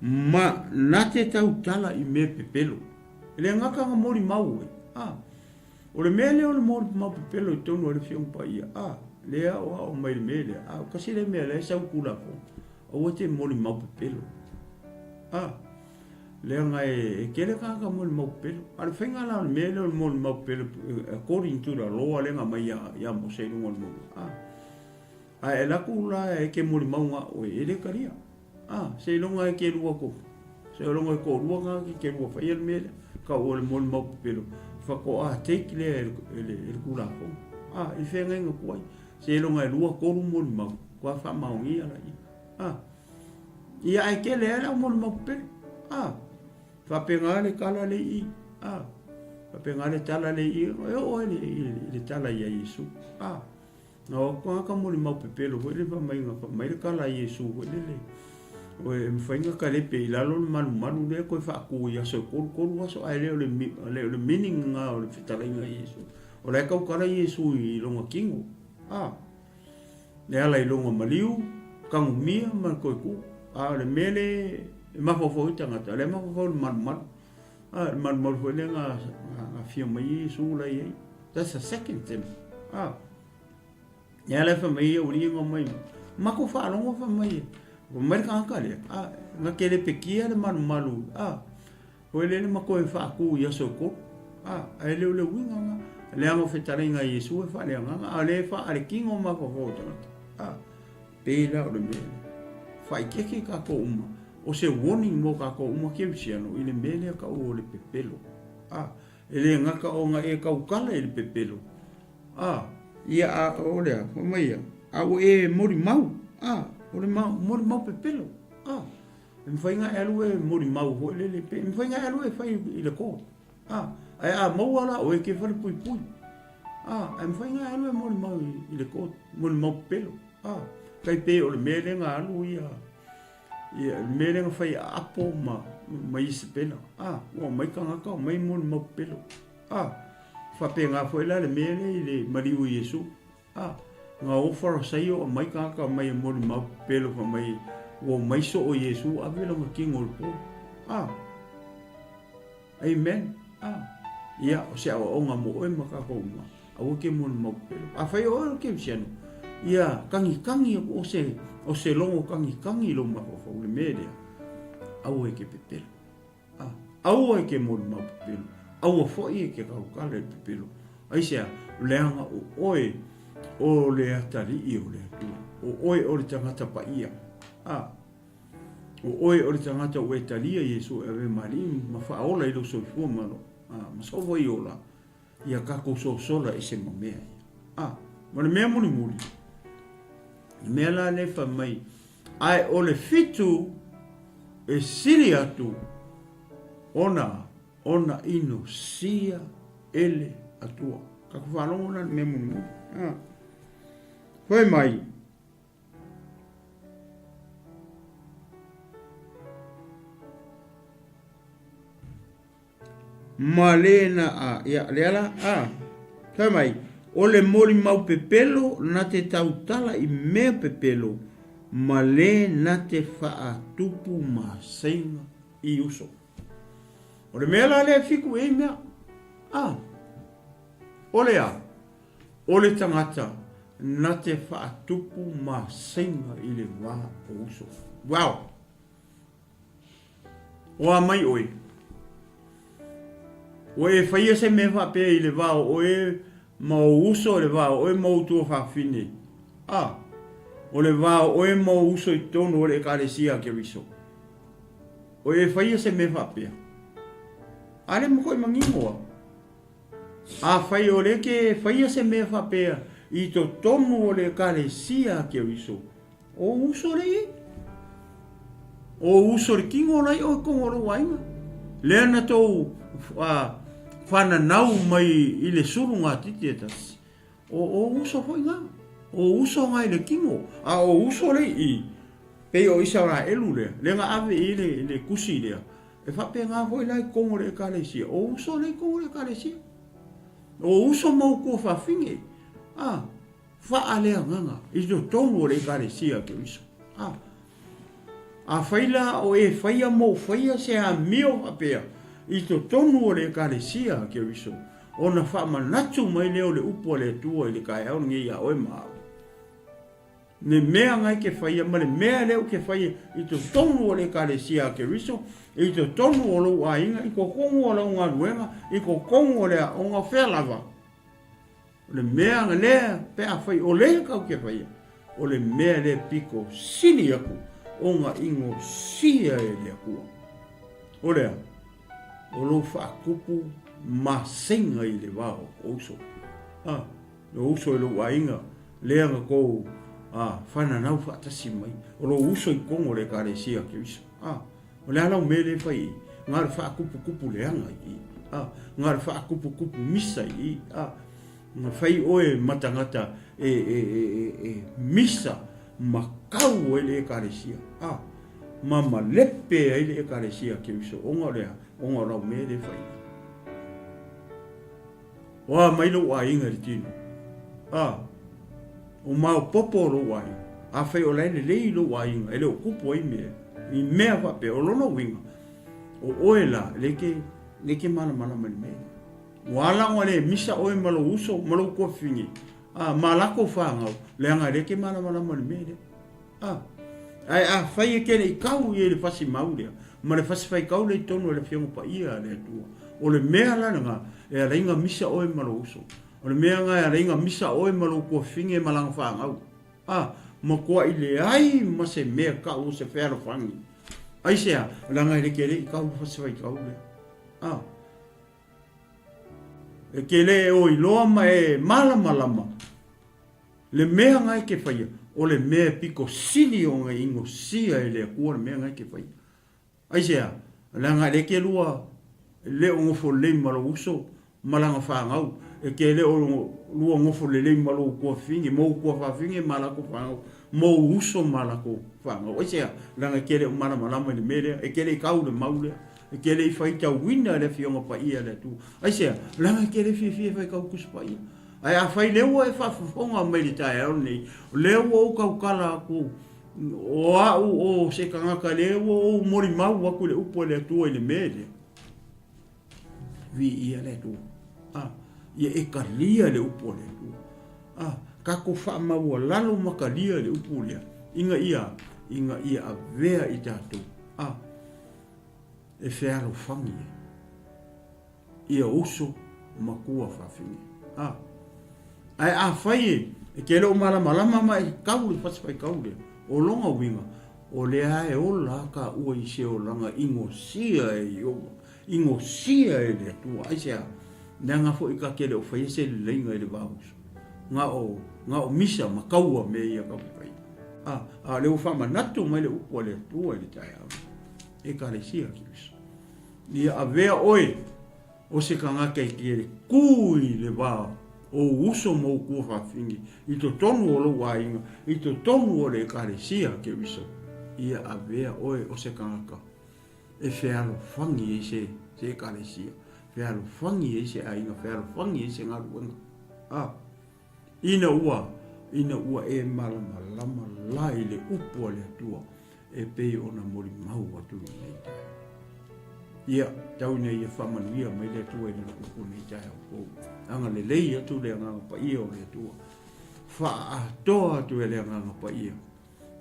ma nate tau tala I me pepelo le ngaka nga moli mau ole mele ole moli mau pepelo I tonu ole fiu pa ia lea o mai mele kasi le mele sa kula ko o te moli mau pepelo lea nga e kele kaka moli mau pepelo ale whenga la mele ole moli mau pepelo according to the law le nga mai ya mo se ngol mo e la kula e ke moli mau nga o ele karia se longa e ke lua ko se longa ko lua nga ke lua fa ele mele ka ole moli mau pepelo fa ko take le kula ko I whenga nga kuai se longa e lua ko moli mau kwa fa mau ia la ia ai ke le ala moli mau pepelo fa pengale kala le I fa pengale tala le I o le tala ia Yesu no ko ka moli mau pepelo ho le fa mai kala Yesu ho le o e mfainga ka le pe la lo manu le ko fa ku ia so ko so ai le meaning nga o le fitala nga Yesu o le ka kala Yesu I longa kingo le ala I longa maliu kangu mia ma ko ku le mele ma fo tangata le ma fo man fo le nga fia mai Yesu la ye that's a second thing ya le fa mai o ri ngo mai ma ko fa longa fa mai o mai ka le nga ke le pekia le malu o le ma ko fa ku ya so ko ai le winga nga le amo fetare nga Yesu fa le nga le fa ale kingo ma fo tangata pela o le mele fai ke ka ko o se warning mo ka ko ke visiano I le mele ka o le pepelo ele nga ka o nga e ka ukala le pepelo ia o le o mai o e mori mau o le mori mau pepelo me fai nga elu e mori mau ho le me fai nga elu e fai I le ko ai mau ala o e ke fai pui me fai nga elu e mori mau I le ko mori mau pepelo kai pe o le mele nga alu ia mele nga fai apo ma isi pena o mai ka ngaka o mai moli mau pelo fa pe nga foi la le mele I le mariu Yesu nga o fara saio o mai ka ngaka o mai moli mau pelo fa mai o mai so o Yesu a velo nga kingo le po amen ia o se o nga mo e maka ko ma o ke moli mau pelo fai o ke siano ia kangi o se longo kangi lo ma fo le mele au e ke pepelo au e ke moli mau pepelo au fo e ke ka le pepelo ai se leanga oe o le atari I o le oe o le tangata pa ia o oe o le tangata o Italia Yesu e mari ma fa ola I lo so fu ma ma so vo iola ia ka ko so sola e se mamea ma le mea muli me la le fa mai ai o le fitu e siri atu ona ino sia ele atua ka ku falongo na me muni foi mai malena ia lela foi mai o le moli mau pepelo na te tautala I mea pepelo ma le na te tupu ma senga I uso o le mea la le fiku e mea o le tangata na te tupu ma senga I le wā o uso wow o mai oi o e whaia se me whape I le wā o e ma uso le va o mo tu fa fini o le va o mo uso I tonu o le kalesia ke viso o e fai se me fa pe ale mo ko mangingo fai o le ke fai se me fa pe I to tonu o le kalesia ke viso o uso le kingo lai o ko ro waina le na to fana nau mai I le surunga titietas o uso foi nga o uso nga I le kingo o uso le I pe o isa ora elu le nga ave i le kusi le e fa pe nga foi lai kongo le kalesia o uso le kongo le kalesia o uso mau ko fa finge fa ale nga i do tongo le kalesia ke uso a faila o e faia mo faia se a mio a pe i do tongo le kalesia ke uso ona fa manatu mai le o le upo le tua i le kai au ngi ya o ma ne mea ngai ke faia ma le mea leo ke faia i to tonu o le kalesia ke riso i to tonu o lo ainga i ko kongo o la unga ruenga i ko kongo o le unga whea lava o le mea nga lea pe a fai o le kau ke faia o le mea le piko sini aku onga ingo sia e le akua o lea o lo whaakupu ma senga i le wao o uso o uso i lo ainga lea nga kou fana nau whaatasi mai. O lo uso i kongo le kalesia ke iso. O le alau mele whai ngā re whaakupu leanga i. Ngā re whaakupu misa i. Ngā whai oe matangata misa makau e le kalesia. Mama lepe e le kalesia ke iso. Onga lea, onga lau mele whai. Wa mailo wa inga ri tino. O mau popo lo wai a fai o lene lei lo wai ele o kupo i me i mea fa pe o lono winga o oela leke mana me wala ngole misa oe malo uso malo ko fingi malako fa ngau le anga leke mana me ai a fai ke le kau i le fasi maulia ma le fasi fai kau le tonu le fiongo pa ia le tua o le mea lana nga e a inga misa oe malo uso o le mea ngai a reinga misa oe malu kua finge malanga whaangau. Ma kua i le ai ma se mea kau se whēra whangi. Ai sea, ranga i le kere i kau whasawai kau le. E ke le o i loa ma e malama. Le mea ngai ke whaia, o le mea piko sini o ngai ingo sia e le kua le mea ngai ke whaia. Ai sea, ranga i le ke lua le o ngofo le malu uso malanga whaangau. E ke le o lua ngofo le malo kua fingi, mo kua whawhingi malako whangau, mo uso malako whangau. O sea, langa ke le o malama ni merea, e ke le kau le maulea, e ke le i whaita wina le fionga pa ia le tu. Ai sea, langa ke le fie whai kau kusa pa ia. Ai a whai lewa e whawhonga mai li tae au nei, lewa o kau kala aku, o au o se kangaka lewa o mori mau aku le upo le tua i le merea. Vi ia le tu. Ia e kalia le upo le tu. Kako wha maua lalo makalia le upo lea. Inga ia a vea i tātou. E whearo whangi. Ia uso makua whawhingi. Ai a whai e ke leo malama mai kaule whaspai kaule. O longa winga. O lea e ola ka ua i se o langa ingo sia e ioga. Ingo sia e le tua. Ai sea. Nanga fo ika kele o fai se leinga ele vaus. Nga o misa makaua me ia ka pai. Le ufa manatu mai le upo le tua le tai au. E ka le sia kius. Ia avea oe o se kanga kai kele kui le va o uso mo ku fa fingi. I to tonu o lo wainga, i to tonu o le ka le sia ke wiso. Ia avea oe o se kanga ka. E fealo fangi se ka le sia. Whearo whangi e se ainga, whearo whangi e se ngaruanga. Ina ua e malama lai le upo le atua e pei ona mori mau atu nei tae. Ia, tau nei e whamanuia mai le atua e le upo nei tae au kou. Anga le lei atu le anganga pa ia o le atua. Wha atoa atu e le anganga pa ia.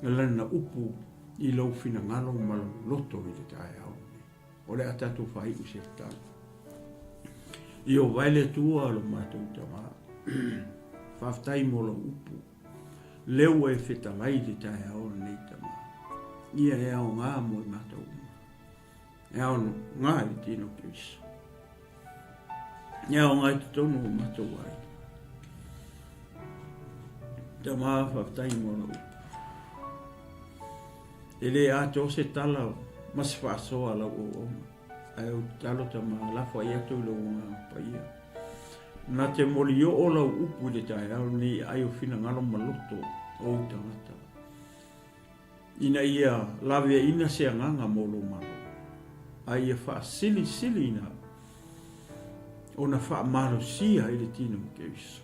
Nga lana upo i lau fina ngalo malam loto i le tae au. O le atatu whai use tau. Io vaile tua lo matou tama. Whaftai mo lo upu. Leo e whetalai le tae ao nei tama. Ia e ao ngā mo i matou. E ao ngā i tino kris. E ao ngā i tonu o matou ai. Tama whaftai mo lo upu. E le ato se tala mas whasoa lau o oma. Ai o talo tama lafo ai atu lo pa ia. Na te moli o la upu le tae au ni ai o fina ngalo maloto o tangata. ina ia lawe ina se nganga molo malo. Ai fa sili ina. Ona fa malo sia ile tino keviso.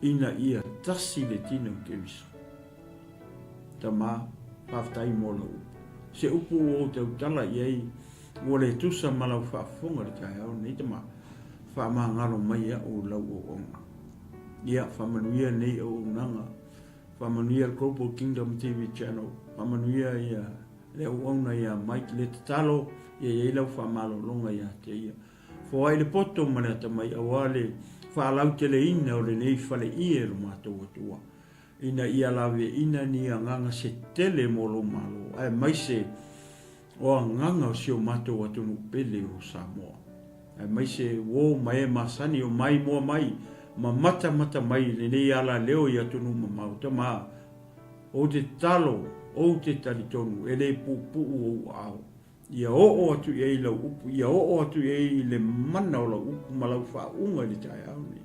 Ina ia tasi le tino keviso. Tama paftai molo. Se upu o te utala iei wale tusa malau fa fonga le kai au nei tama fa mangalo mai o lau o onga. Ia fa manuia nei o nanga. Fa manuia Global Kingdom TV channel. Fa manuia ia le o ona ia Mike le talo ia lau fa malo longa ia te ia. Fo ai le poto mana tamai awale fa lau te le ina o le nei fale ia lo matou atua. Ina ia lawe ina ni nganga se tele molo malo. Ai mai se o nganga o sio matou atunu pele o Samoa. Ai mai se wo mai masani o mai mo mai ma mata mai le nei ala leo ia tunu mamau tama o te talo o te talitonu ele pupu o au. Ia o atu e lau upu, ia o atu e le mana o lau upu malau wha unga li tai au ni.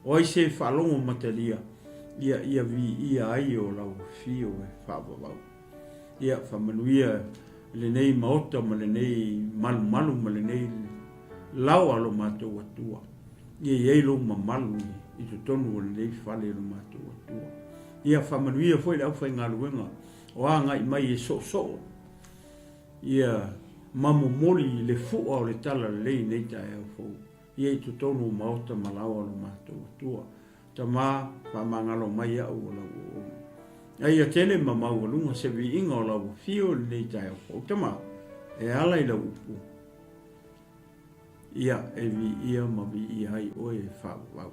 O ai se whalongo matalia, ia vi ia ai o lau fio e whawawau. Ia whamanuia le nei maota ma le nei malu ma le nei lau alo mātou atua. Ia iei lo mamalu i to tonu o le nei whale lo mātou atua. Ia whamanuia foi lau whai ngā luenga, o a ngai mai e so. Ia mamu moli le fu'a o le tala lei nei tae au fau. Ia i to tonu maota malawa lo mātou atua. Tama whamangalo mai au o lau o. Ai a tele mamau alunga se vi inga o lau fio nei tae au fau. Tama e ala i lau upu. Ia e vi ia ma vi ia ai o e whau.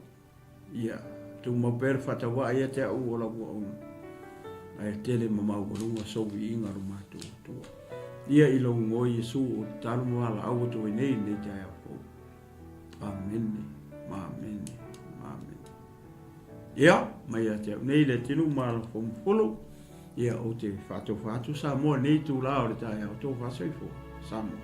Ia tu mapere whatawa ia te au o lau o. Ai a tele mamau alunga so vi inga lo mātou atua. Ia i lau ngoi Yesu o tanu mwala au to nei nei te ai au. Amen. Amen. Amen. Ia, mai a te nei le tinu mala folo. Ia o te fatu sa mo nei tu la o te ai au to fasoifo. Samoa.